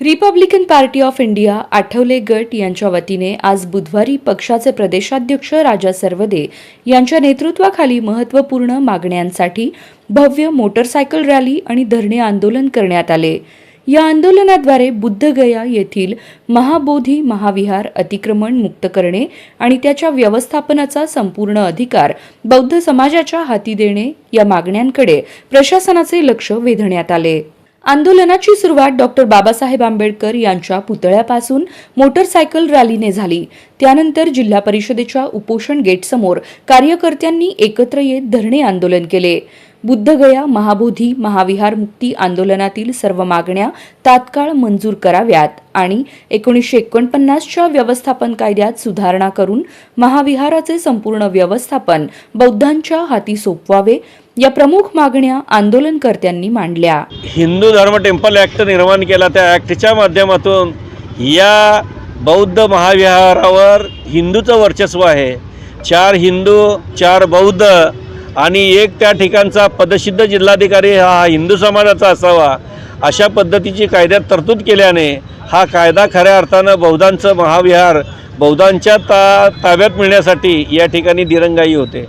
Republican party of India Athawale गट यांच्या वतीने आज बुधवारी पक्षाचे प्रदेशाध्यक्ष राजा सरवदे यांच्या नेतृत्वाखाली महत्त्वपूर्ण मागण्यांसाठी भव्य मोटरसायकल रॅली आणि धरणे आंदोलन करण्यात आले। या आंदोलनाद्वारे बुद्धगया येथील महाबोधी महाविहार अतिक्रमण मुक्त करणे आणि त्याच्या व्यवस्थापनाचा संपूर्ण अधिकार बौद्ध समाजाच्या हाती देणे या मागण्यांकडे प्रशासनाचे लक्ष वेधण्यात आले। आंदोलनाची सुरुवात डॉक्टर बाबासाहेब आंबेडकर यांच्या पुतळ्यापासून मोटरसायकल रॅलीने झाली। त्यानंतर जिल्हा परिषदेच्या उपोषण गेटसमोर कार्यकर्त्यांनी एकत्र येत धरणे आंदोलन केले। बुद्धगया महाबोधी महाविहार मुक्ती आंदोलनातील सर्व मागण्या तात्काळ मंजूर कराव्यात आणि 1949च्या व्यवस्थापन कायद्यात सुधारणा करून महाविहाराचे संपूर्ण व्यवस्थापन बौद्धांच्या हाती सोपवावे या प्रमुख मागण्या आंदोलनकर्त्यांनी मांडल्या। हिंदू धर्म टेम्पल ॲक्ट निर्माण केला, त्या ॲक्टच्या माध्यमातून या बौद्ध महाविहारावर हिंदूचं वर्चस्व आहे। 4 हिंदू 4 बौद्ध आणि एक त्या ठिकाणचा पदसिद्ध जिल्हाधिकारी हा हिंदू समाजाचा असावा अशा पद्धतीची कायद्यात तरतूद केल्याने हा कायदा खऱ्या अर्थानं बौद्धांचं महाविहार बौद्धांच्या ताब्यात मिळण्यासाठी या ठिकाणी दिरंगाई होते।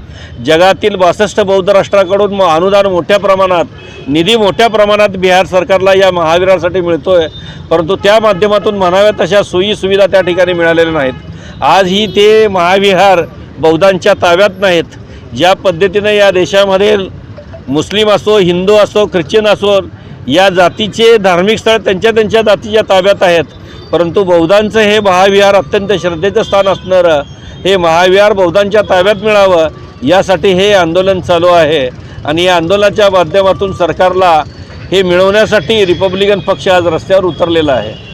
जगातील 62 बौद्ध राष्ट्राकडून अनुदान मोठ्या प्रमाणात, निधी मोठ्या प्रमाणात बिहार सरकारला या महाविहारासाठी मिळतोय, परंतु त्या माध्यमातून म्हणाव्या तशा सोयी सुविधा त्या ठिकाणी मिळालेल्या नाहीत। आजही ते महाविहार बौद्धांच्या ताब्यात नाहीत। ज्या पद्धतीने या देशामध्ये मुस्लिम असो, हिंदू असो, ख्रिश्चन असो, या जातीचे धार्मिक स्थळ त्यांच्या जातीच्या ताब्यात आहेत, परंतु बौद्धांचं हे महाविहार अत्यंत श्रद्धेचं स्थान असणारं हे महाविहार बौद्धांच्या ताब्यात मिळावं यासाठी हे आंदोलन चालू आहे। आणि या आंदोलनाच्या माध्यमातून सरकारला हे मिळवण्यासाठी रिपब्लिकन पक्ष आज रस्त्यावर उतरलेला आहे।